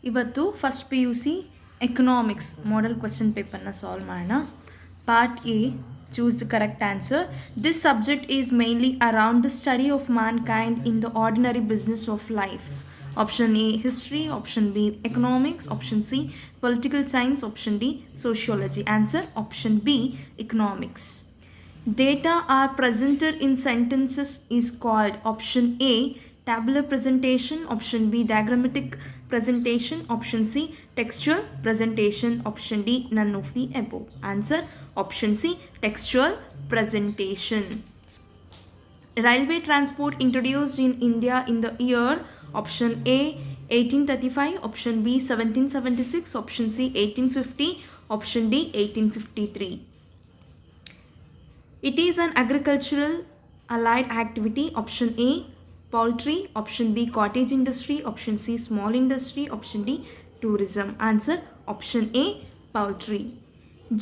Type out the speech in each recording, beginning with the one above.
ಇವತ್ತು first P U C economics model question ಪೇಪರ್ನ solve ಮಾಡೋಣ. Part A, choose the correct answer. This subject is mainly around the study of Mankind in the ordinary business of life. Option A history, option B economics, option C political science, option D sociology. Answer option B, economics. Data are presented in sentences is called option A, tabular presentation, option B, diagrammatic presentation, option C, textual presentation, option D, none of the above. Answer option C, textual presentation. Railway transport introduced in India in the year option A 1835, option B 1776, option C 1850, option D 1853. It is an agricultural allied activity. Option A poultry, option B cottage industry, option C small industry, option D tourism. Answer option A poultry.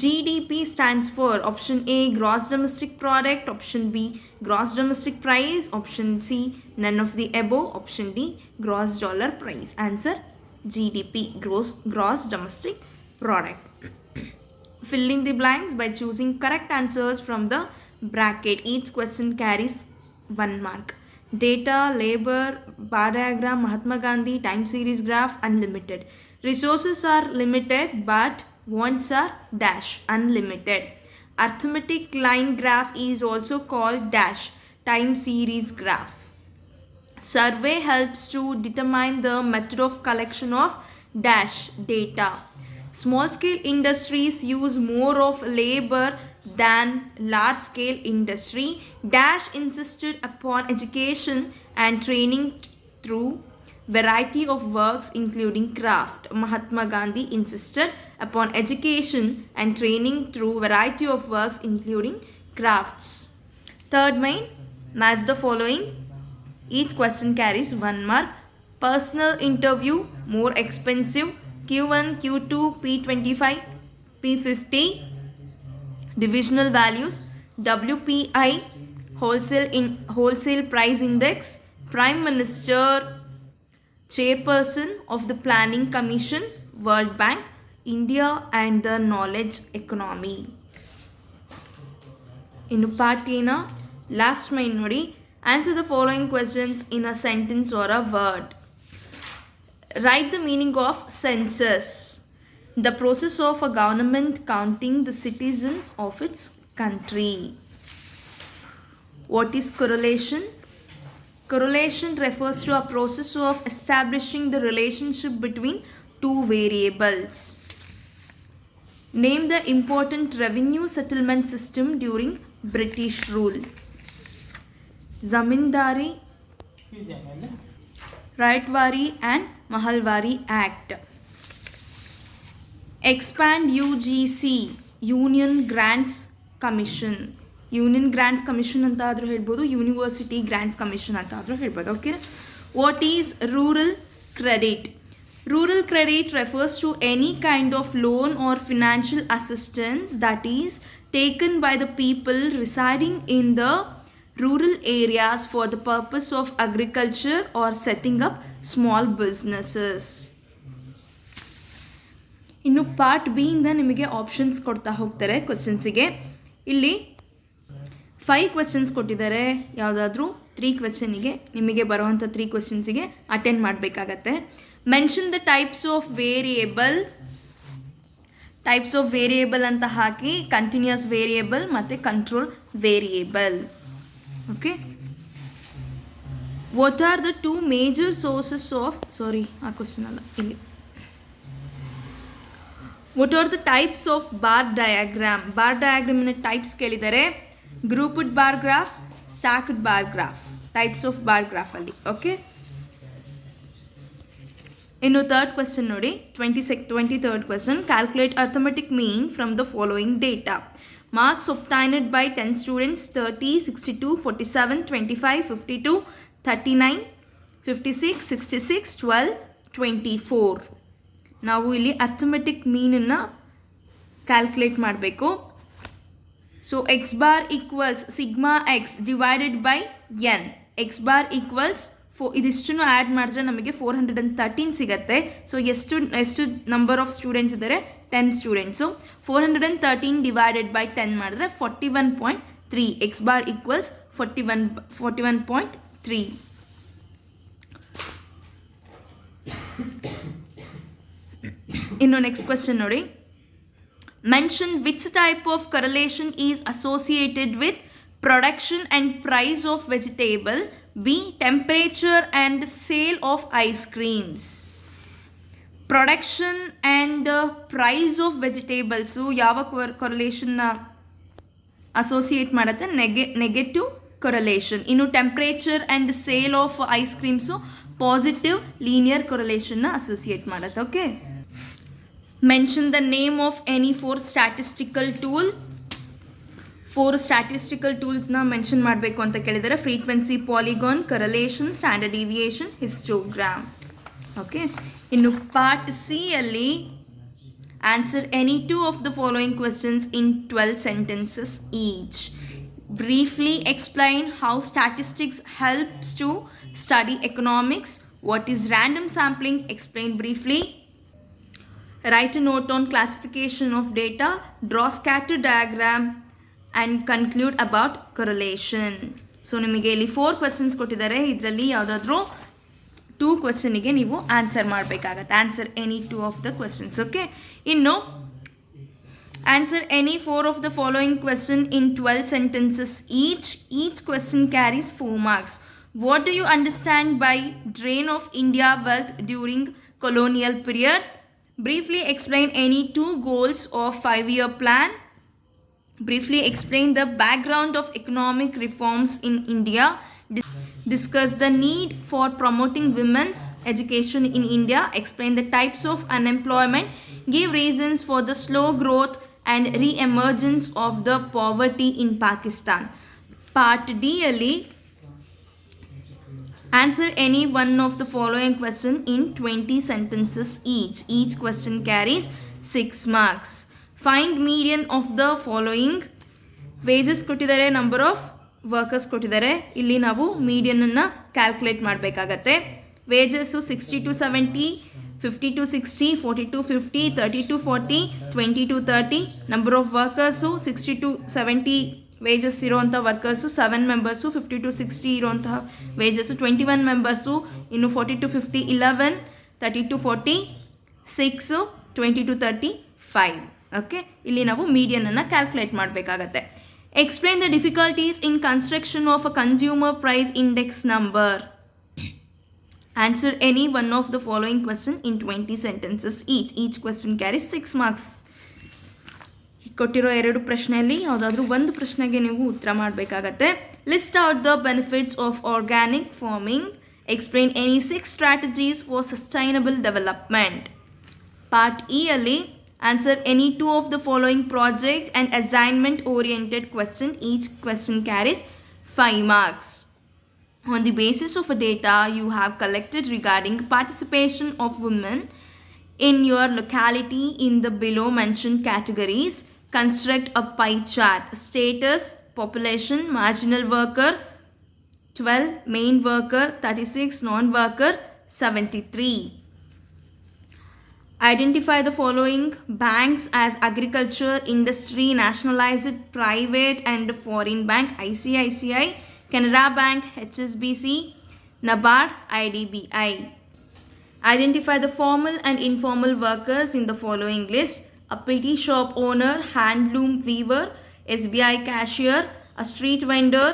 GDP stands for option A gross domestic product, option B gross domestic price, option C none of the above, option D gross dollar price. Answer GDP, gross domestic product. Fill in the blanks by choosing correct answers from the bracket. Each question carries 1 mark. Data, labor, bar diagram, Mahatma Gandhi, time series graph, unlimited. Resources are limited but wants are dash, unlimited. Arithmetic line graph is also called dash, time series graph. Survey helps to determine the method of collection of dash data. Small scale industries use more of labor than large scale industry. Dash insisted upon education and training through variety of works including craft. Mahatma Gandhi insisted upon education and training through variety of works including crafts. Third main, match the following. Each question carries 1 mark. Personal interview more expensive. Q1, Q2, P25, P50. Divisional values. WPI, wholesale price index. Prime Minister, chairperson of the Planning Commission, World Bank, India and the knowledge economy. In part A na last main nodi, answer the following questions in a sentence or a word. Write the meaning of census. The process of a government counting the citizens of its country. What is correlation? Correlation refers to a process of establishing the relationship between two variables. Name the important revenue settlement system during British rule. Zamindari, Raitwari and Mahalwari Act. Expand UGC, Union Grants Commission. Union Grants Commission ಅಂತ ಆದರೂ ಹೇಳ್ಬೋದು, University Grants Commission ಅಂತ ಆದರೂ ಹೇಳ್ಬೋದು. Okay, what is rural credit? Rural credit refers to any kind of loan or financial assistance that is taken by the people residing in the rural areas for the purpose of agriculture or setting up small businesses. ಇನ್ನು part B ಇಂದ ನಿಮಗೆ options ಕೊಡ್ತಾ ಹೋಗ್ತಾರೆ ಕ್ವೆಶ್ಚನ್ಸಿಗೆ. ಇಲ್ಲಿ 5 questions ಕೊಟ್ಟಿದ್ದಾರೆ. ಯಾವುದಾದ್ರೂ 3 ಕ್ವೆಶ್ಚನಿಗೆ ನಿಮಗೆ ಬರುವಂಥ 3 ಕ್ವೆಶ್ಚನ್ಸಿಗೆ ಅಟೆಂಡ್ ಮಾಡಬೇಕಾಗತ್ತೆ. Mention the types of variable ಅಂತ ಹಾಕಿ ಕಂಟಿನ್ಯೂಸ್ ವೇರಿಯೇಬಲ್ ಮತ್ತು control variable. Okay, what are the 2 major sources of ಆ ಕ್ವೆಶ್ಚನ್ ಅಲ್ಲ ಇಲ್ಲಿ. What are the types of bar diagram? Bar ಡಯಾಗ್ರಾಮಿನ ಟೈಪ್ಸ್ ಕೇಳಿದ್ದಾರೆ. Grouped bar graph, stacked bar graph, types of bar ಗ್ರಾಫಲ್ಲಿ. Okay, ಇನ್ನು third question ನೋಡಿ, 23rd question. Calculate arithmetic mean from the following data. Marks obtained by 10 students 30, 62, 47, 25, 52, 39, 56, 66, 12, 24. ನಾವು ಇಲ್ಲಿ arithmetic ಮೀನನ್ನು calculate ಮಾಡಬೇಕು. So x bar equals sigma x divided by n. X bar equals ಇದಿಷ್ಟನ್ನು add ಮಾಡಿದ್ರೆ ನಮಗೆ 413 ಸಿಗುತ್ತೆ. ಸೊ ಎಷ್ಟು ನಂಬರ್ ಆಫ್ ಸ್ಟೂಡೆಂಟ್ಸ್ ಇದ್ದಾರೆ? 10 ಸ್ಟೂಡೆಂಟ್ಸು. 413 ಡಿವೈಡೆಡ್ ಬೈ 10 ಮಾಡಿದ್ರೆ 41.3. X bar equals 41.3. ಇನ್ನು ನೆಕ್ಸ್ಟ್ ಕ್ವೆಶ್ಚನ್ ನೋಡಿ. Mention which type of correlation is associated with production and price of vegetable, B temperature and sale of ice creams. Production and price of vegetables ಯಾವ correlation associate ಮಾಡುತ್ತೆ? Negative correlation. ಇನ್ನು temperature and sale of ice creams positive linear correlation associate ಮಾಡುತ್ತೆ. Okay, mention the name of any 4 statistical tool. 4 statistical ಟೂಲ್ಸ್ನ mention ಮಾಡಬೇಕು ಅಂತ ಕೇಳಿದರೆ frequency, polygon, correlation, standard deviation, histogram. Okay, ಇನ್ನು part C ಅಲ್ಲಿ answer any 2 of the following questions in 12 sentences each. Briefly explain how statistics helps to study economics. What is random sampling? Explain briefly. Write a note on classification of data. Draw scatter diagram and conclude about correlation. So ನಿಮಗೆ ಇಲ್ಲಿ 4 questions ಕೊಟ್ಟಿದ್ದಾರೆ. ಇದರಲ್ಲಿ ಯಾವುದಾದ್ರೂ 2 ಕ್ವೆಶನಿಗೆ ನೀವು answer ಮಾಡಬೇಕಾಗತ್ತೆ. Answer any 2 of the questions. Okay, ಇನ್ನು answer any 4 of the following question in 12 sentences each. Each question carries 4 marks. What do you understand by drain of India wealth during colonial period? Briefly explain any 2 goals of 5-year plan. Briefly explain the background of economic reforms in India. Discuss the need for promoting women's education in India. Explain the types of unemployment. Give reasons for the slow growth and re-emergence of the poverty in Pakistan. Part D ಅಲ್ಲಿ answer any one of the following question in 20 sentences each. Each question carries 6 marks. Find median of the following. Wages ಕೊಟ್ಟಿದ್ದಾರೆ, number of workers ಕೊಟ್ಟಿದ್ದಾರೆ. ಇಲ್ಲಿ ನಾವು ಮೀಡಿಯನನ್ನು calculate ಮಾಡಬೇಕಾಗತ್ತೆ. Wages 60 to 70, 50 to 60, 40 to 50, 30 to 40, 20 to 30. Number of workers 60 to 70 wages ಇರೋವಂಥ workers 7 members. 50 to 60 ಇರೋವಂತಹ wages 21 members. ಇನ್ನು 40 to 50 11, 30 to 40 6, 20 to 30 5. Okay, ಇಲ್ಲಿ ನಾವು ಮೀಡಿಯನನ್ನು ಕ್ಯಾಲ್ಕುಲೇಟ್ ಮಾಡಬೇಕಾಗತ್ತೆ. Explain the difficulties in construction of a consumer price index number. Answer any one of the following question in 20 sentences each. Each question carries 6 marks. ಕೊಟ್ಟಿರೋ 2 ಪ್ರಶ್ನೆಯಲ್ಲಿ ಯಾವುದಾದ್ರೂ ಒಂದು ಪ್ರಶ್ನೆಗೆ ನೀವು ಉತ್ತರ ಮಾಡಬೇಕಾಗತ್ತೆ. List out the benefits of organic farming. Explain any 6 strategies for sustainable development. Part E ಅಲ್ಲಿ answer any 2 of the following project and assignment oriented question. Each question carries 5 marks. On the basis of a data you have collected regarding participation of women in your locality in the below mentioned categories, construct a pie chart. Status, population, marginal worker 12, main worker 36, non-worker 73. Identify the following banks as agriculture, industry, nationalized, private and foreign bank: ICICI, Canara Bank, HSBC, NABARD, IDBI. Identify the formal and informal workers in the following list: a petty shop owner, handloom weaver, SBI cashier, a street vendor,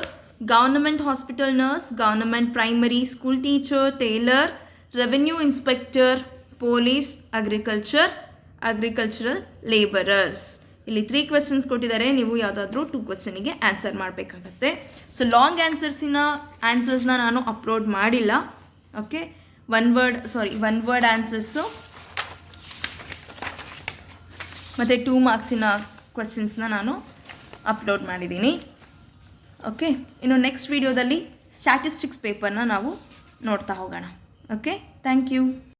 government hospital nurse, government primary school teacher, tailor, revenue inspector, police, agricultural labourers. ಇಲ್ಲಿ 3 questions ಕೊಟ್ಟಿದ್ದಾರೆ. ನೀವು ಯಾವುದಾದ್ರೂ 2 ಕ್ವೆಶನಿಗೆ answer ಮಾಡಬೇಕಾಗತ್ತೆ. So long ಆನ್ಸರ್ಸ್ನ ನಾನು upload ಮಾಡಿಲ್ಲ. Okay, one word answers ಮತ್ತು 2 ಮಾರ್ಕ್ಸಿನ ಕ್ವೆಶನ್ಸ್ನ ನಾನು upload ಮಾಡಿದ್ದೀನಿ. ಓಕೆ, ಇನ್ನು ನೆಕ್ಸ್ಟ್ ವಿಡಿಯೋದಲ್ಲಿ ಸ್ಟ್ಯಾಟಿಸ್ಟಿಕ್ಸ್ ಪೇಪರ್ನ ನಾವು ನೋಡ್ತಾ ಹೋಗೋಣ. Okay, thank you.